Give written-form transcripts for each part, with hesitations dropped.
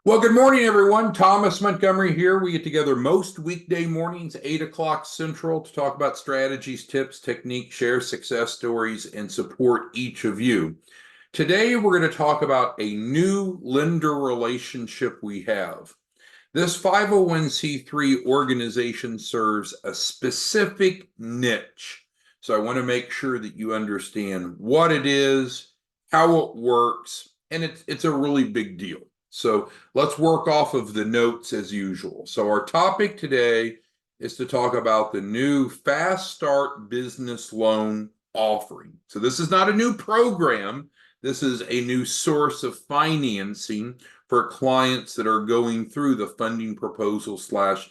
Well, good morning, everyone. Thomas Montgomery here. We get together most weekday mornings, 8 o'clock Central, to talk about strategies, tips, techniques, share success stories, and support each of you. Today, we're going to talk about a new lender relationship we have. This 501c3 organization serves a specific niche. So I want to make sure that you understand what it is, how it works, and it's a really big deal. So let's work off of the notes as usual. So our topic today is to talk about the new Fast Start business loan offering. So this is not a new program. This is a new source of financing for clients that are going through the funding proposal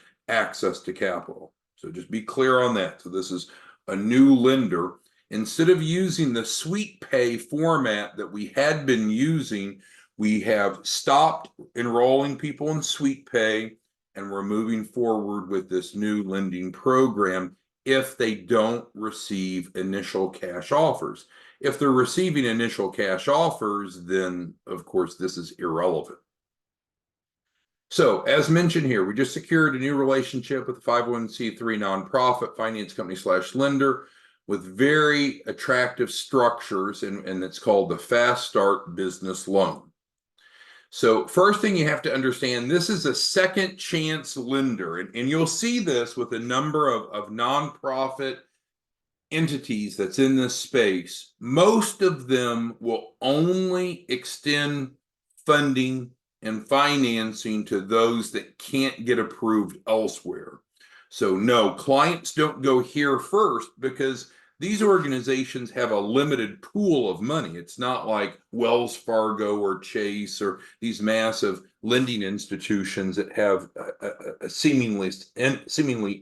/ access to capital. So just be clear on that. So this is a new lender. Instead of using the sweet pay format that we had been using, we have stopped enrolling people in sweet pay, and we're moving forward with this new lending program if they don't receive initial cash offers. If they're receiving initial cash offers, then of course this is irrelevant. So as mentioned here, we just secured a new relationship with a 501c3 nonprofit finance company / lender with very attractive structures, and it's called the Fast Start business loan. So first thing you have to understand, this is a second chance lender, and you'll see this with a number of nonprofit entities that's in this space. Most of them will only extend funding and financing to those that can't get approved elsewhere. So no, clients don't go here first because these organizations have a limited pool of money. It's not like Wells Fargo or Chase or these massive lending institutions that have a seemingly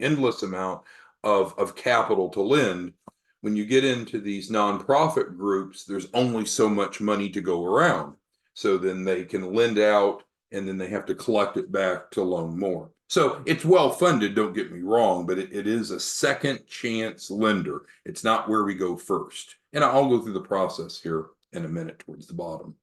endless amount of capital to lend. When you get into these nonprofit groups, there's only so much money to go around. So then they can lend out and then they have to collect it back to loan more. So it's well funded, don't get me wrong, but it is a second chance lender. It's not where we go first. And I'll go through the process here in a minute towards the bottom.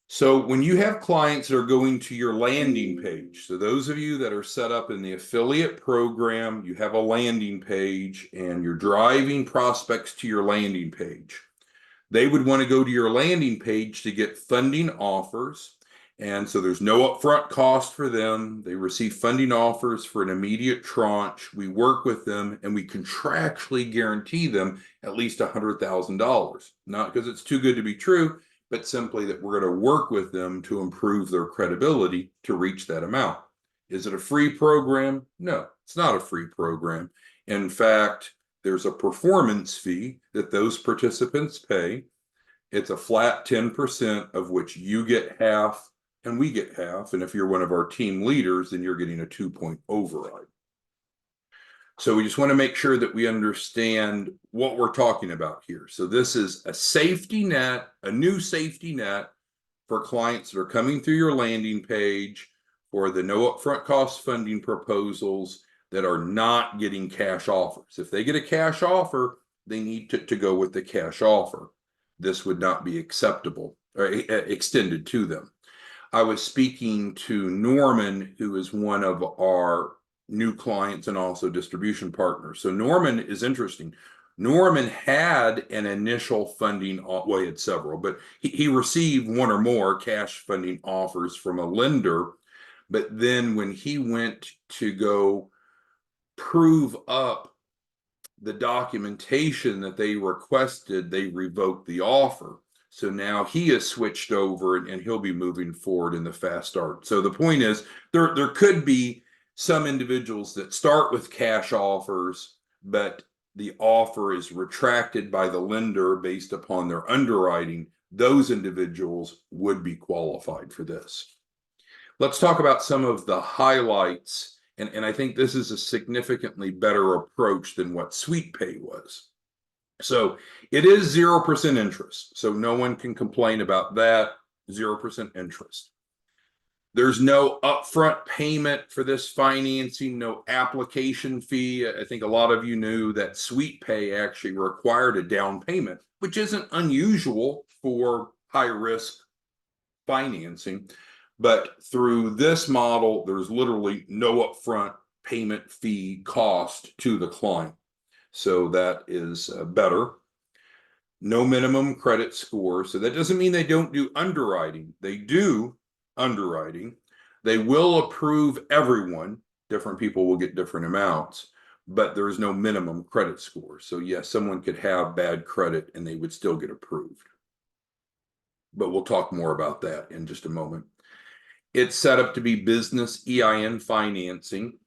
So when you have clients that are going to your landing page, so those of you that are set up in the affiliate program, you have a landing page and you're driving prospects to your landing page. They would want to go to your landing page to get funding offers. And so there's no upfront cost for them. They receive funding offers for an immediate tranche. We work with them and we contractually guarantee them at least $100,000. Not because it's too good to be true, but simply that we're going to work with them to improve their credibility to reach that amount. Is it a free program? No, it's not a free program. In fact, there's a performance fee that those participants pay. It's a flat 10% of which you get half and we get half. And if you're one of our team leaders, then you're getting a 2-point override. So we just want to make sure that we understand what we're talking about here. So this is a safety net, a new safety net for clients that are coming through your landing page for the no upfront cost funding proposals that are not getting cash offers. If they get a cash offer, they need to go with the cash offer. This would not be acceptable or extended to them. I was speaking to Norman, who is one of our new clients and also distribution partners. So Norman is interesting. Norman had an initial funding, well, he had several, but he received one or more cash funding offers from a lender. But then when he went to go prove up the documentation that they requested, they revoked the offer. So now he has switched over and he'll be moving forward in the Fast Start. So the point is there could be some individuals that start with cash offers, but the offer is retracted by the lender based upon their underwriting. Those individuals would be qualified for this. Let's talk about some of the highlights. And I think this is a significantly better approach than what Sweet Pay was. So it is 0% interest. So no one can complain about that. 0% interest. There's no upfront payment for this financing, no application fee. I think a lot of you knew that Sweet Pay actually required a down payment, which isn't unusual for high risk financing. But through this model, there's literally no upfront payment fee cost to the client. So that is better. No minimum credit score. So that doesn't mean they don't do underwriting. They do underwriting. They will approve everyone. Different people will get different amounts, but there is no minimum credit score. So yes, someone could have bad credit and they would still get approved. But we'll talk more about that in just a moment. It's set up to be business EIN financing.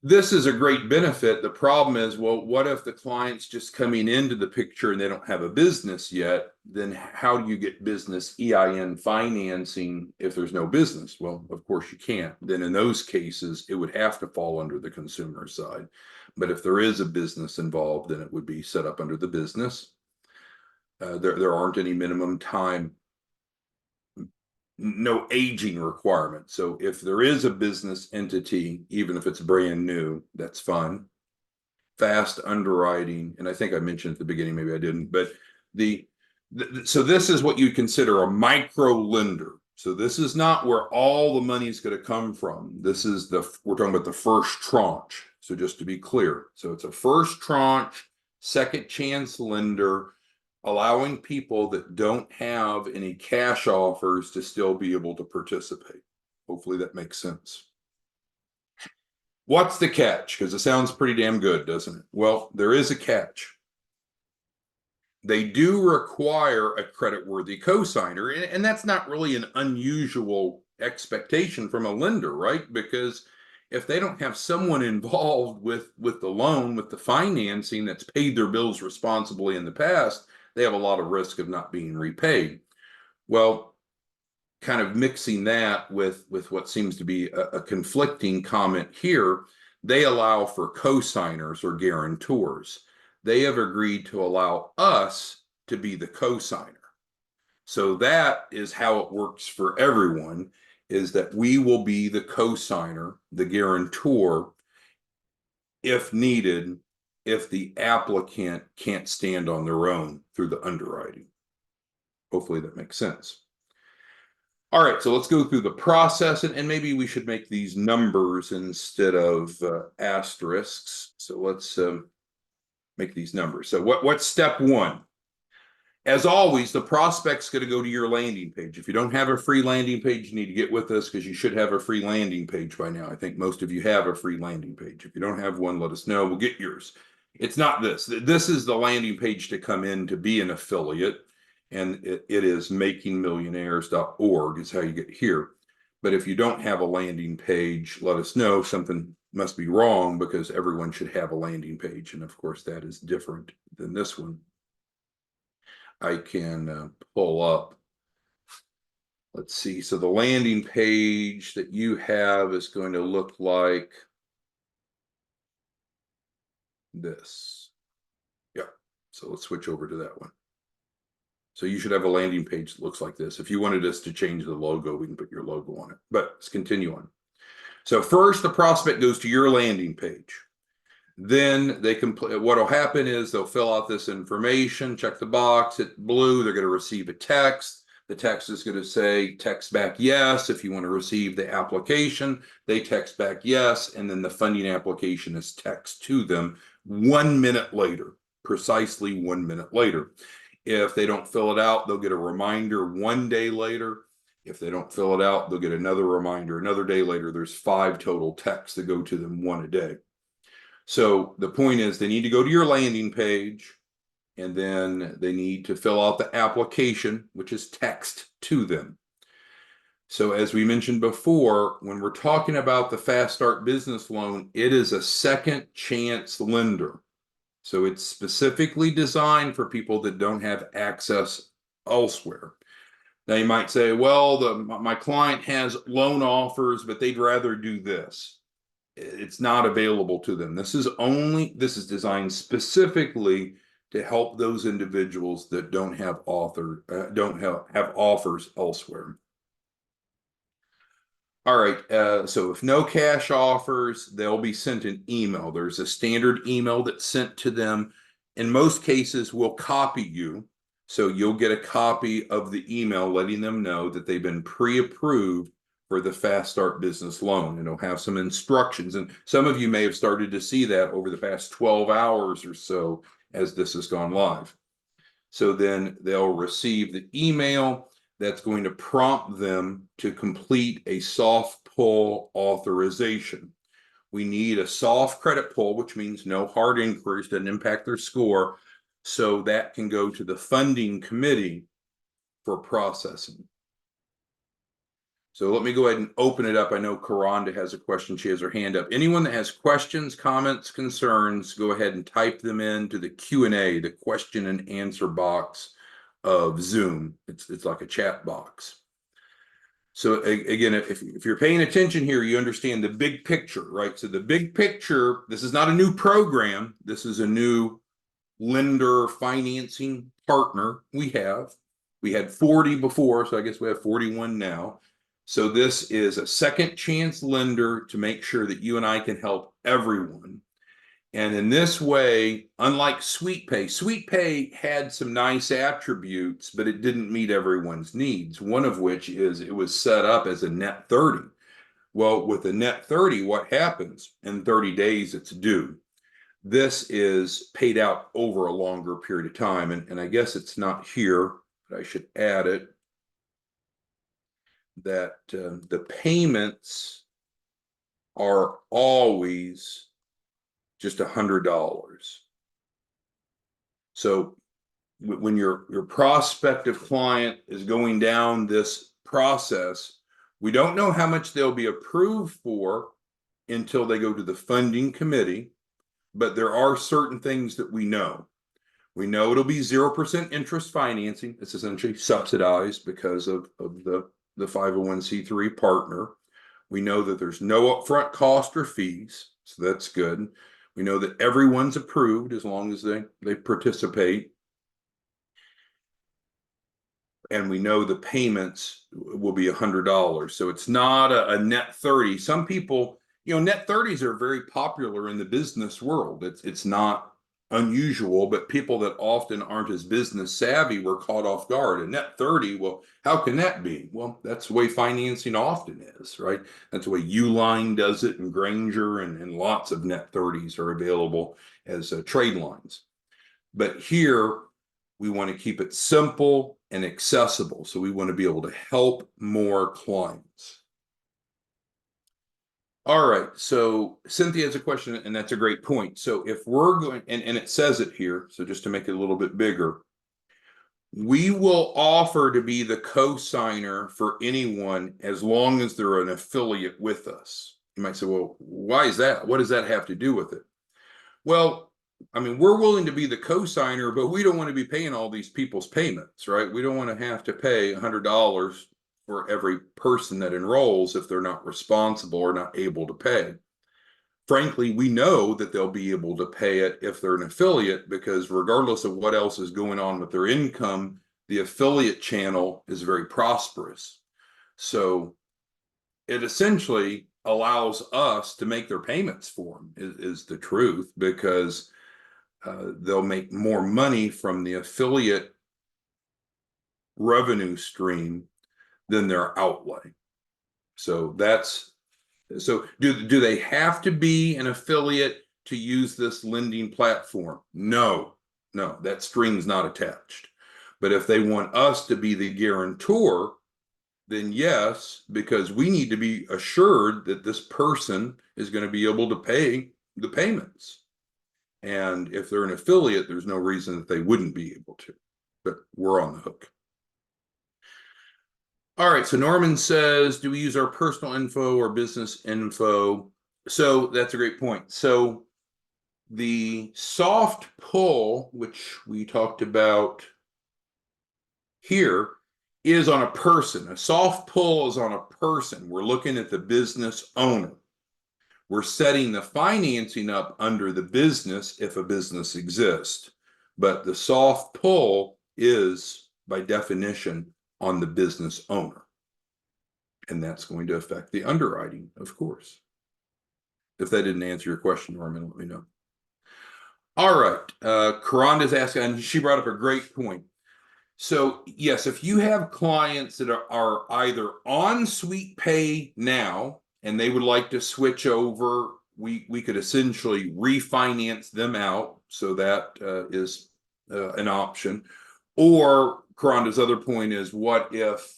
This is a great benefit. The problem is, well, what if the client's just coming into the picture and they don't have a business yet? Then how do you get business EIN financing if there's no business? Well, of course you can't. Then in those cases, it would have to fall under the consumer side. But if there is a business involved, then it would be set up under the business. There aren't any minimum time, no aging requirement. So if there is a business entity, even if it's brand new, that's fun. Fast underwriting, and I think I mentioned at the beginning, maybe I didn't, but so this is what you consider a micro lender. So this is not where all the money is going to come from. This is we're talking about the first tranche. So just to be clear, so it's a first tranche, second chance lender, allowing people that don't have any cash offers to still be able to participate. Hopefully that makes sense. What's the catch? Because it sounds pretty damn good, doesn't it? Well, there is a catch. They do require a creditworthy cosigner, and that's not really an unusual expectation from a lender, right? Because if they don't have someone involved with the loan, with the financing that's paid their bills responsibly in the past, they have a lot of risk of not being repaid. Well, kind of mixing that with what seems to be a conflicting comment here, they allow for cosigners or guarantors. They have agreed to allow us to be the cosigner. So that is how it works for everyone, is that we will be the cosigner, the guarantor, if needed, if the applicant can't stand on their own through the underwriting. Hopefully that makes sense. All right, so let's go through the process, and maybe we should make these numbers instead of asterisks. So let's make these numbers. So what's step one? As always, the prospect's going to go to your landing page. If you don't have a free landing page, you need to get with us, because you should have a free landing page by now. I think most of you have a free landing page. If you don't have one, let us know. We'll get yours. It's not this. This is the landing page to come in to be an affiliate, and it is makingmillionaires.org is how you get here. But if you don't have a landing page, let us know. Something must be wrong, because everyone should have a landing page. And of course, that is different than this one. I can pull up. Let's see. So the landing page that you have is going to look like this. Yeah. So let's switch over to that one. So you should have a landing page that looks like this. If you wanted us to change the logo, we can put your logo on it. But let's continue on. So first, the prospect goes to your landing page. Then they what will happen is they'll fill out this information, check the box, hit blue, they're going to receive a text. The text is going to say, text back yes. If you want to receive the application, they text back yes, and then the funding application is text to them 1 minute later, precisely 1 minute later. If they don't fill it out, they'll get a reminder 1 day later. If they don't fill it out, they'll get another reminder another day later. There's 5 total texts that go to them, 1 a day. So the point is, they need to go to your landing page, and then they need to fill out the application, which is text to them. So as we mentioned before, when we're talking about the Fast Start Business Loan, it is a second chance lender. So it's specifically designed for people that don't have access elsewhere. Now you might say, well, my client has loan offers, but they'd rather do this. It's not available to them. This is designed specifically to help those individuals that don't have offers elsewhere. All right, so if no cash offers, they'll be sent an email. There's a standard email that's sent to them. In most cases, we'll copy you So you'll get a copy of the email letting them know that they've been pre-approved for the Fast Start business loan. And it'll have some instructions. And some of you may have started to see that over the past 12 hours or so as this has gone live. So then they'll receive the email that's going to prompt them to complete a soft pull authorization. We need a soft credit pull, which means no hard inquiries, doesn't impact their score. So that can go to the funding committee for processing. So let me go ahead and open it up. I know Karonda has a question. She has her hand up. Anyone that has questions, comments, concerns, go ahead and type them into the Q&A, the question and answer box of Zoom. It's like a chat box. So again, if you're paying attention here, you understand the big picture, right? So the big picture, this is not a new program. This is a new lender financing partner we have. We had 40 before, so I guess we have 41 now. So this is a second chance lender to make sure that you and I can help everyone. And in this way, unlike SweetPay had some nice attributes, but it didn't meet everyone's needs. One of which is it was set up as a net 30. Well, with a net 30, what happens? In 30 days, it's due. This is paid out over a longer period of time. And I guess it's not here, but I should add it, that the payments are always just $100. So when your prospective client is going down this process, we don't know how much they'll be approved for until they go to the funding committee, but there are certain things that we know. We know it'll be 0% interest financing. It's essentially subsidized because of the 501c3 partner. We know that there's no upfront cost or fees, so that's good. We know that everyone's approved as long as they participate. And we know the payments will be $100. So it's not a net 30. Some people, net 30s are very popular in the business world. It's not unusual, but people that often aren't as business savvy were caught off guard. A net 30, well, how can that be? Well, that's the way financing often is, right? That's the way Uline does it, and Granger, and lots of net 30s are available as trade lines. But here, we want to keep it simple and accessible. So we want to be able to help more clients. All right, so Cynthia has a question, and that's a great point. So if we're going, and it says it here, so just to make it a little bit bigger, we will offer to be the co-signer for anyone as long as they're an affiliate with us. You might say, well, why is that? What does that have to do with it? Well, I mean, we're willing to be the co-signer, but we don't want to be paying all these people's payments, right? We don't want to have to pay $100 for every person that enrolls if they're not responsible or not able to pay. Frankly, we know that they'll be able to pay it if they're an affiliate, because regardless of what else is going on with their income, the affiliate channel is very prosperous. So it essentially allows us to make their payments for them, is the truth, because they'll make more money from the affiliate revenue stream than their outlay. So do they have to be an affiliate to use this lending platform? No, that string's not attached. But if they want us to be the guarantor, then yes, because we need to be assured that this person is going to be able to pay the payments. And if they're an affiliate, there's no reason that they wouldn't be able to, but we're on the hook. All right, so Norman says, do we use our personal info or business info? So that's a great point. So the soft pull, which we talked about here, is on a person. A soft pull is on a person. We're looking at the business owner. We're setting the financing up under the business if a business exists. But the soft pull is, by definition, on the business owner. And that's going to affect the underwriting, of course. If that didn't answer your question, Norman, let me know. All right. Karonda's asking, and she brought up a great point. So yes, if you have clients that are either on Sweet Pay now and they would like to switch over, we could essentially refinance them out. So that is an option. Or Karanda's other point is, what if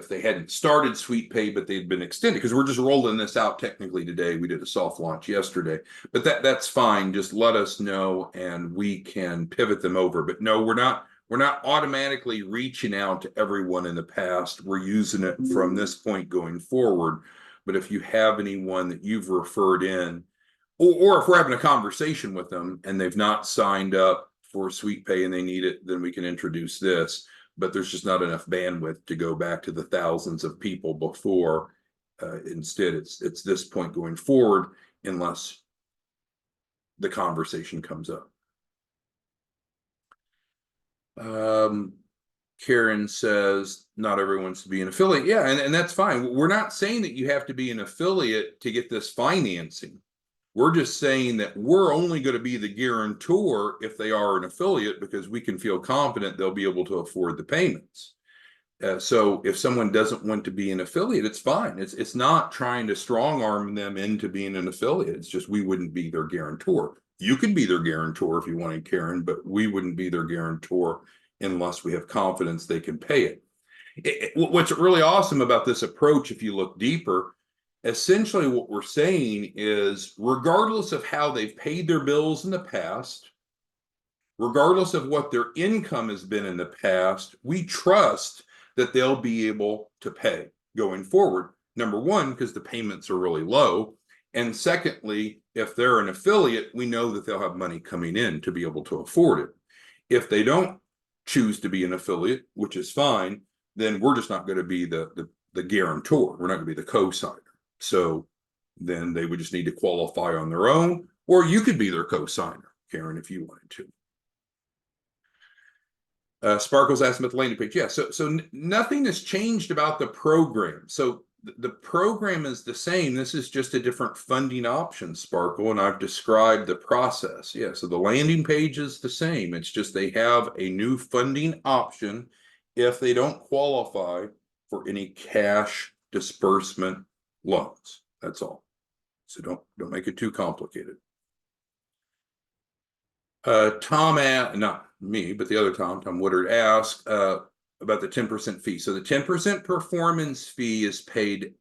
they hadn't started Sweet Pay but they'd been extended, because we're just rolling this out technically today. We did a soft launch yesterday, but that's fine. Just let us know and we can pivot them over. But no, we're not automatically reaching out to everyone in the past. We're using it from this point going forward. But if you have anyone that you've referred in, or if we're having a conversation with them and they've not signed up for Sweet Pay and they need it, then we can introduce this. But there's just not enough bandwidth to go back to the thousands of people before. Instead, it's this point going forward, unless the conversation comes up. Karen says not everyone's to be an affiliate. Yeah, and that's fine. We're not saying that you have to be an affiliate to get this financing. We're just saying that we're only going to be the guarantor if they are an affiliate, because we can feel confident they'll be able to afford the payments. So if someone doesn't want to be an affiliate, it's fine. It's not trying to strong arm them into being an affiliate. It's just we wouldn't be their guarantor. You could be their guarantor if you wanted, Karen, but we wouldn't be their guarantor unless we have confidence they can pay it. What's really awesome about this approach, if you look deeper, essentially what we're saying is, regardless of how they've paid their bills in the past, regardless of what their income has been in the past, we trust that they'll be able to pay going forward. Number one, because the payments are really low. And secondly, if they're an affiliate, we know that they'll have money coming in to be able to afford it. If they don't choose to be an affiliate, which is fine, then we're just not going to be the guarantor. We're not going to be the co-signer. So then they would just need to qualify on their own, or you could be their co-signer, Karen, if you wanted to. Sparkle's asked about the landing page. Yeah, so nothing has changed about the program. So the program is the same. This is just a different funding option, Sparkle, and I've described the process. Yeah, so the landing page is the same. It's just they have a new funding option if they don't qualify for any cash disbursement loans. That's all. So don't make it too complicated. Tom, not me, but the other Tom Woodard asked about the 10% fee. So the 10% performance fee is paid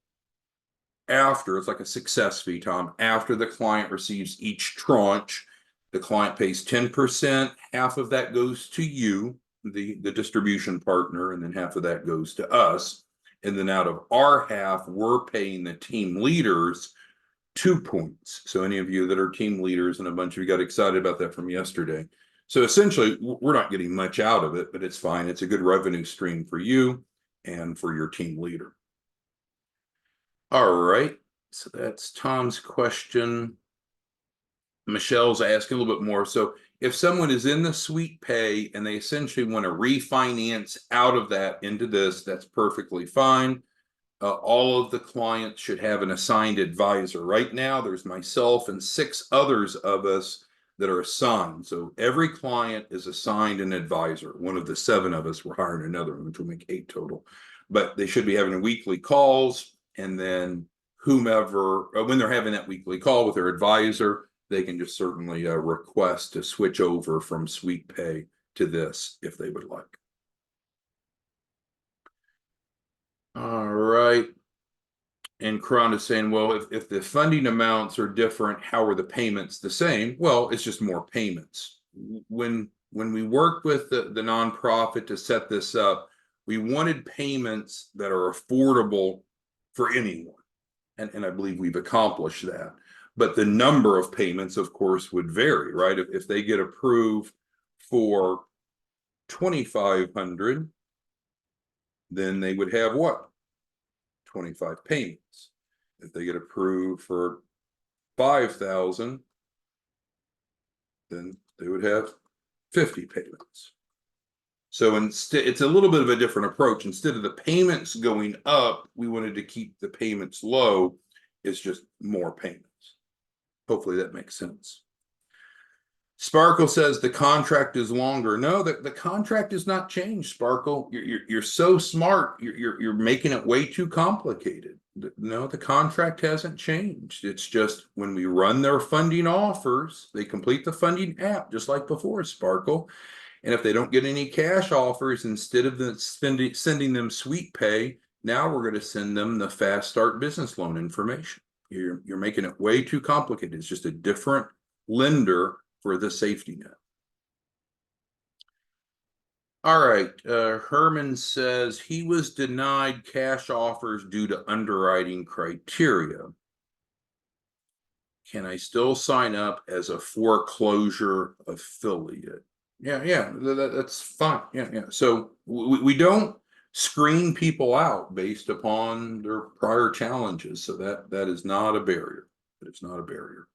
after, it's like a success fee, Tom, after the client receives each tranche. The client pays 10%, half of that goes to you, the distribution partner, and then half of that goes to us. And then out of our half, we're paying the team leaders 2 points. So any of you that are team leaders, and a bunch of you got excited about that from yesterday. So essentially, we're not getting much out of it, but it's fine. It's a good revenue stream for you and for your team leader. All right. So that's Tom's question. Michelle's asking a little bit more. So if someone is in the Sweet Pay and they essentially want to refinance out of that into this, that's perfectly fine. All of the clients should have an assigned advisor. Right now, there's myself and 6 others of us that are assigned. So every client is assigned an advisor. One of the 7 of us, we're hiring another one, which will make 8 total. But they should be having weekly calls, and then whomever, when they're having that weekly call with their advisor, they can just certainly request to switch over from Sweet Pay to this if they would like. All right. And Kron is saying, well, if the funding amounts are different, how are the payments the same? Well, it's just more payments. When we worked with the nonprofit to set this up, we wanted payments that are affordable for anyone. And I believe we've accomplished that. But the number of payments, of course, would vary, right? If they get approved for $2,500, then they would have what? 25 payments. If they get approved for 5,000, then they would have 50 payments. So instead, it's a little bit of a different approach. Instead of the payments going up, we wanted to keep the payments low. It's just more payments. Hopefully that makes sense. Sparkle says the contract is longer. No, the contract is not changed, Sparkle. You're so smart. You're making it way too complicated. No, the contract hasn't changed. It's just when we run their funding offers, they complete the funding app just like before, Sparkle. And if they don't get any cash offers, instead of sending them sweet pay, now we're going to send them the Fast Start business loan information. You're making it way too complicated. It's just a different lender for the safety net. All right. Herman says he was denied cash offers due to underwriting criteria. Can I still sign up as a foreclosure affiliate? Yeah, that's fine. Yeah. So we don't screen people out based upon their prior challenges. So that is not a barrier. It's not a barrier.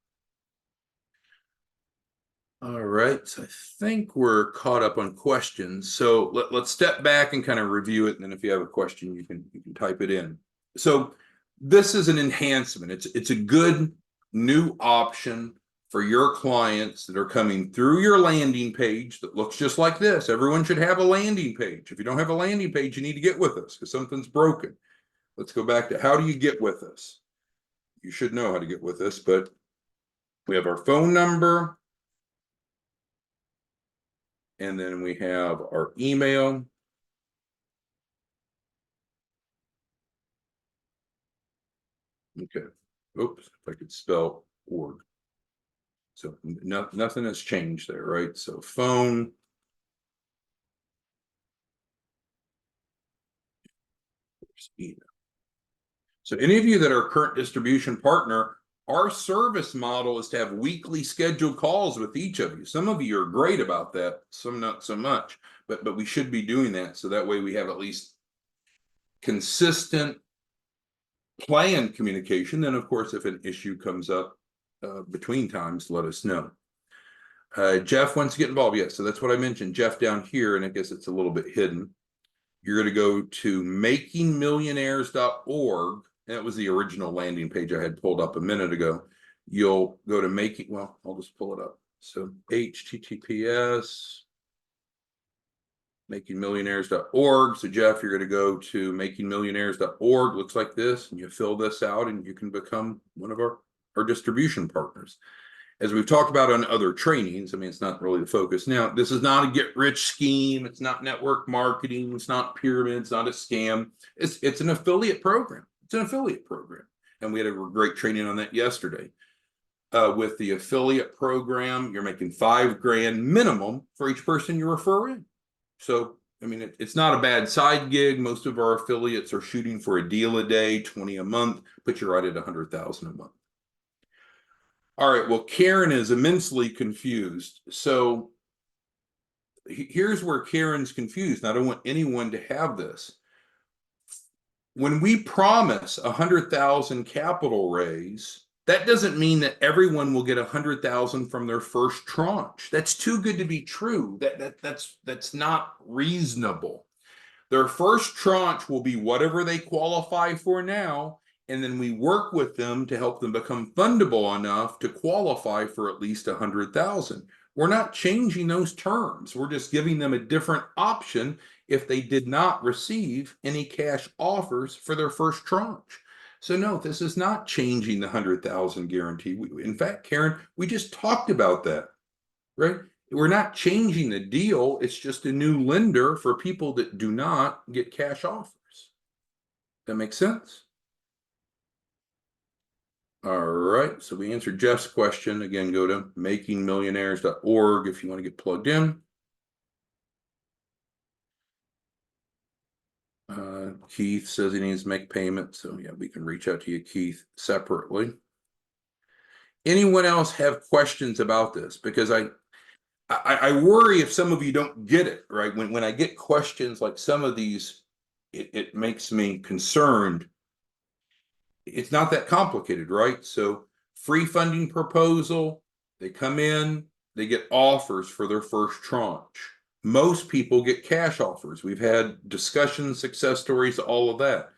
All right, so I think we're caught up on questions. So let's step back and kind of review it. And then if you have a question, you can type it in. So this is an enhancement. It's a good new option for your clients that are coming through your landing page that looks just like this. Everyone should have a landing page. If you don't have a landing page, you need to get with us because something's broken. Let's go back to how do you get with us? You should know how to get with us, but we have our phone number. And then we have our email. Okay. Oops, if I could spell org. So nothing has changed there, right? So phone. Email. So any of you that are a current distribution partner, our service model is to have weekly scheduled calls with each of you. Some of you are great about that, some not so much, but we should be doing that. So that way we have at least consistent planned communication. Then of course, if an issue comes up between times, let us know. Jeff wants to get involved. Yes, so that's what I mentioned. Jeff down here, and I guess it's a little bit hidden. You're going to go to makingmillionaires.org. That was the original landing page I had pulled up a minute ago. You'll go to I'll just pull it up. So HTTPS makingmillionaires.org. So Jeff, you're going to go to makingmillionaires.org. Looks like this, and you fill this out and you can become one of our distribution partners. As we've talked about on other trainings, I mean, it's not really the focus. Now, this is not a get-rich scheme. It's not network marketing. It's not pyramid. It's not a scam. It's an affiliate program. It's an affiliate program. And we had a great training on that yesterday. With the affiliate program, you're making $5,000 minimum for each person you refer in. So, I mean, it's not a bad side gig. Most of our affiliates are shooting for a deal a day, 20 a month, but you're right at 100,000 a month. All right, well, Karen is immensely confused. So here's where Karen's confused. And I don't want anyone to have this. When we promise 100,000 capital raise, that doesn't mean that everyone will get 100,000 from their first tranche. That's too good to be true. That's not reasonable. Their first tranche will be whatever they qualify for now. And then we work with them to help them become fundable enough to qualify for at least 100,000. We're not changing those terms. We're just giving them a different option if they did not receive any cash offers for their first tranche. So no, this is not changing the 100,000 guarantee. In fact, Karen, we just talked about that, right? We're not changing the deal. It's just a new lender for people that do not get cash offers. That makes sense? All right, so we answered Jeff's question. Again, go to makingmillionaires.org if you want to get plugged in. Keith says he needs to make payment. So yeah, we can reach out to you, Keith, separately. Anyone else have questions about this? Because I worry if some of you don't get it, right? When I get questions like some of these, it makes me concerned. It's not that complicated, right? So free funding proposal, they come in, they get offers for their first tranche. Most people get cash offers. We've had discussions, success stories, all of that.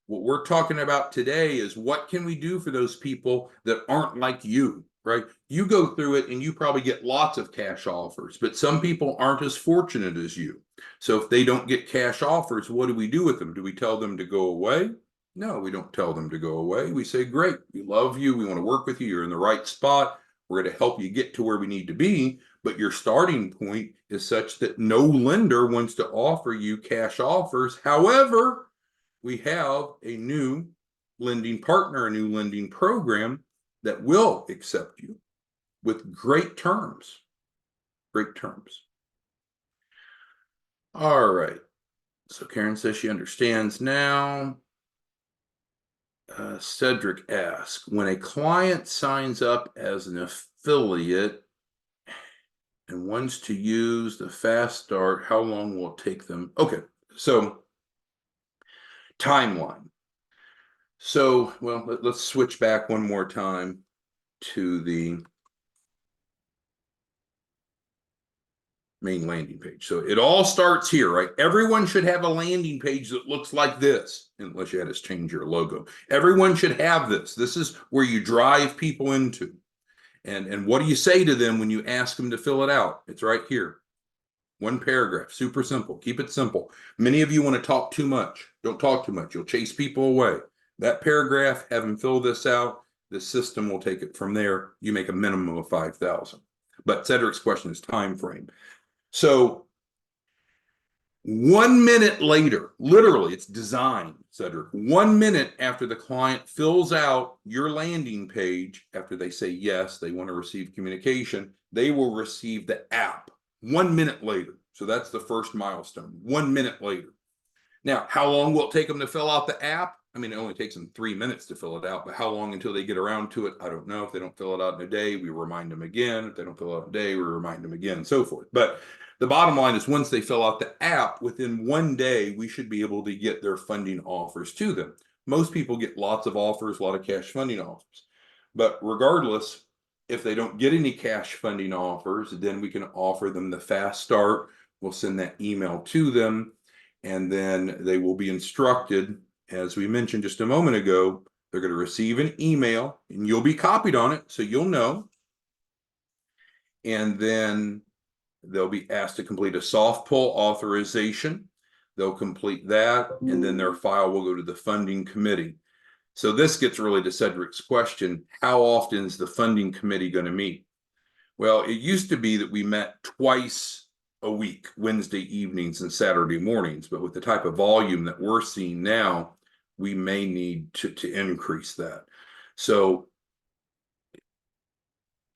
What we're talking about today is what can we do for those people that aren't like you, right? You go through it and you probably get lots of cash offers, but some people aren't as fortunate as you. So if they don't get cash offers, what do we do with them? Do we tell them to go away? No, we don't tell them to go away. We say, great, we love you. We want to work with you. You're in the right spot. We're going to help you get to where we need to be. But your starting point is such that no lender wants to offer you cash offers. However, we have a new lending partner, a new lending program that will accept you with great terms. Great terms. All right. So Karen says she understands now. Cedric asks, when a client signs up as an affiliate and wants to use the Fast Start, how long will it take them? Okay, so timeline. So, well, let's switch back one more time to the main landing page. So it all starts here, right? Everyone should have a landing page that looks like this, unless you had us change your logo. Everyone should have this. This is where you drive people into. And what do you say to them when you ask them to fill it out? It's right here. One paragraph, super simple. Keep it simple. Many of you want to talk too much. Don't talk too much. You'll chase people away. That paragraph, have them fill this out. The system will take it from there. You make a minimum of 5,000. But Cedric's question is time frame. So 1 minute later, literally, it's designed, Cedric. 1 minute after the client fills out your landing page, after they say yes, they want to receive communication, they will receive the app 1 minute later. So that's the first milestone, 1 minute later. Now, how long will it take them to fill out the app? I mean, it only takes them 3 minutes to fill it out, but how long until they get around to it? I don't know. If they don't fill it out in a day, we remind them again. If they don't fill it out in a day, we remind them again, and so forth. But the bottom line is once they fill out the app, within 1 day, we should be able to get their funding offers to them. Most people get lots of offers, a lot of cash funding offers. But regardless, if they don't get any cash funding offers, then we can offer them the Fast Start. We'll send that email to them, and then they will be instructed. As we mentioned just a moment ago, they're going to receive an email and you'll be copied on it, so you'll know. And then they'll be asked to complete a soft pull authorization. They'll complete that, and then their file will go to the funding committee. So this gets really to Cedric's question, how often is the funding committee going to meet? Well, it used to be that we met twice a week, Wednesday evenings and Saturday mornings, but with the type of volume that we're seeing now, we may need to increase that. So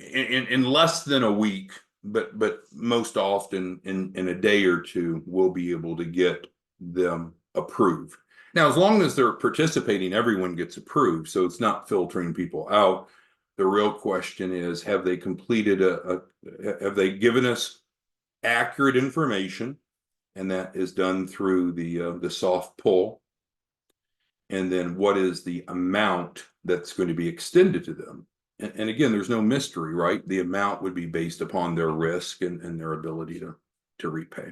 in less than a week, but most often in a day or two, we'll be able to get them approved. Now, as long as they're participating, everyone gets approved, so it's not filtering people out. The real question is, have they completed have they given us accurate information? And that is done through the soft pull. And then what is the amount that's going to be extended to them? And again, there's no mystery, right? The amount would be based upon their risk and their ability to repay.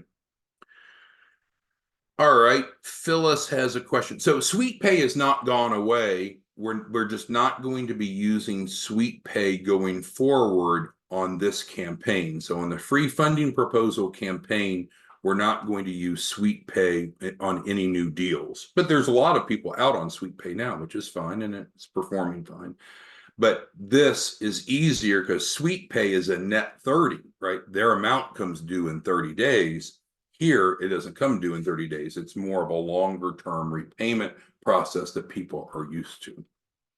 All right, Phyllis has a question. So Sweet Pay has not gone away. We're just not going to be using Sweet Pay going forward on this campaign. So on the free funding proposal campaign, we're not going to use Sweet Pay on any new deals. But there's a lot of people out on Sweet Pay now, which is fine, and it's performing fine. But this is easier because Sweet Pay is a net 30, right? Their amount comes due in 30 days. Here, it doesn't come due in 30 days. It's more of a longer term repayment process that people are used to.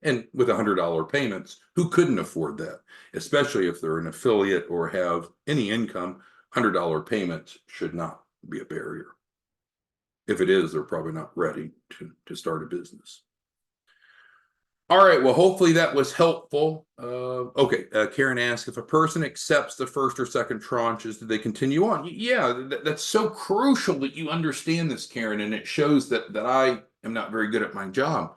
And with $100 payments, who couldn't afford that? Especially if they're an affiliate or have any income, $100 payments should not be a barrier. If it is, they're probably not ready to start a business. All right, well, hopefully that was helpful. Karen asked, if a person accepts the first or second tranches, do they continue on? Yeah, that's so crucial that you understand this, Karen, and it shows that I am not very good at my job.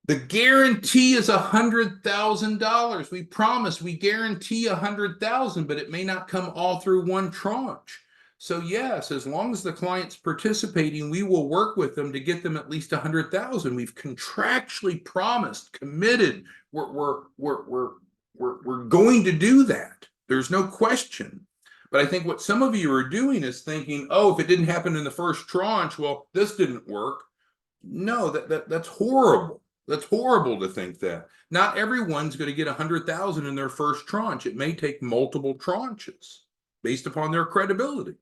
The guarantee is $100,000. We promise, we guarantee $100,000, but it may not come all through one tranche. So yes, as long as the client's participating, we will work with them to get them at least $100,000. We've contractually promised, committed. We're we're going to do that. There's no question. But I think what some of you are doing is thinking, oh, if it didn't happen in the first tranche, well, this didn't work. No, that's horrible. That's horrible to think that. Not everyone's going to get 100,000 in their first tranche. It may take multiple tranches based upon their credibility.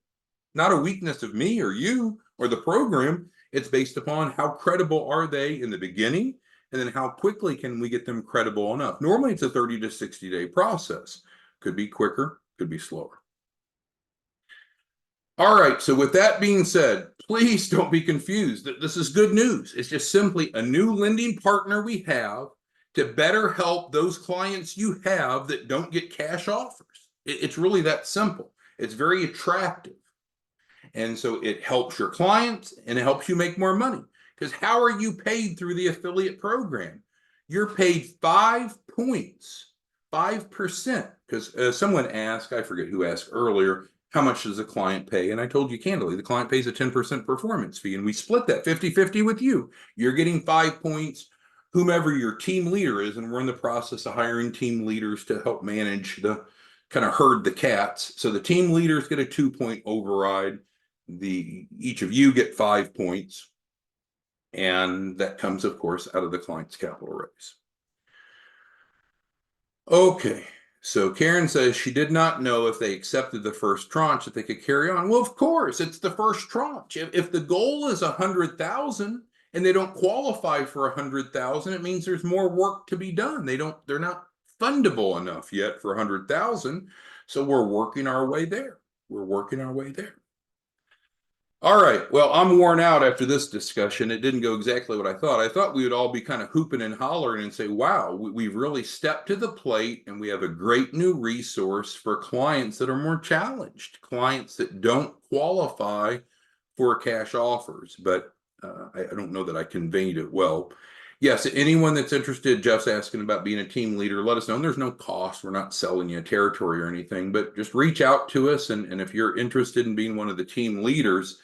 Not a weakness of me or you or the program. It's based upon how credible are they in the beginning, and then how quickly can we get them credible enough. Normally it's a 30 to 60 day process. Could be quicker, could be slower. All right, so with that being said, please don't be confused. This is good news. It's just simply a new lending partner we have to better help those clients you have that don't get cash offers. It's really that simple. It's very attractive. And so it helps your clients and it helps you make more money. Because how are you paid through the affiliate program? You're paid 5 points, 5%. Because someone asked, I forget who asked earlier, how much does a client pay? And I told you candidly, the client pays a 10% performance fee, and we split that 50-50 with you. You're getting 5 points, whomever your team leader is, and we're in the process of hiring team leaders to help manage the kind of herd the cats. So the team leaders get a 2-point override. Each of you get 5 points, and that comes, of course, out of the client's capital raise. Okay. So Karen says she did not know if they accepted the first tranche that they could carry on. Well, of course, it's the first tranche. If the goal is 100,000 and they don't qualify for 100,000, it means there's more work to be done. They're not fundable enough yet for 100,000. So we're working our way there. We're working our way there. All right. Well, I'm worn out after this discussion. It didn't go exactly what I thought. I thought we would all be kind of hooping and hollering and say, wow, we've really stepped to the plate and we have a great new resource for clients that are more challenged, clients that don't qualify for cash offers. But I don't know that I conveyed it well. Yes, anyone that's interested, Jeff's asking about being a team leader, let us know. And there's no cost. We're not selling you a territory or anything, but just reach out to us. And if you're interested in being one of the team leaders,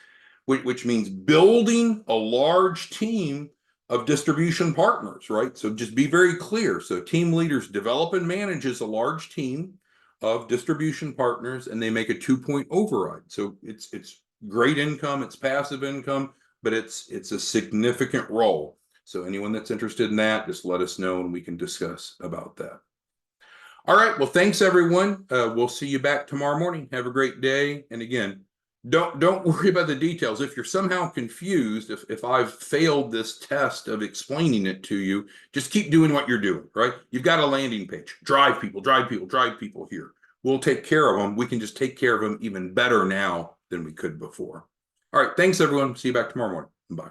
which means building a large team of distribution partners, right? So just be very clear. So team leaders develop and manages a large team of distribution partners, and they make a 2-point override. So it's great income, it's passive income, but it's a significant role. So anyone that's interested in that, just let us know and we can discuss about that. All right, well, thanks everyone. We'll see you back tomorrow morning. Have a great day. And again, don't worry about the details. If you're somehow confused, if I've failed this test of explaining it to you, just keep doing what you're doing, right? You've got a landing page. Drive people here. We'll take care of them. We can just take care of them even better now than we could before. All right, thanks everyone. See you back tomorrow morning. Bye.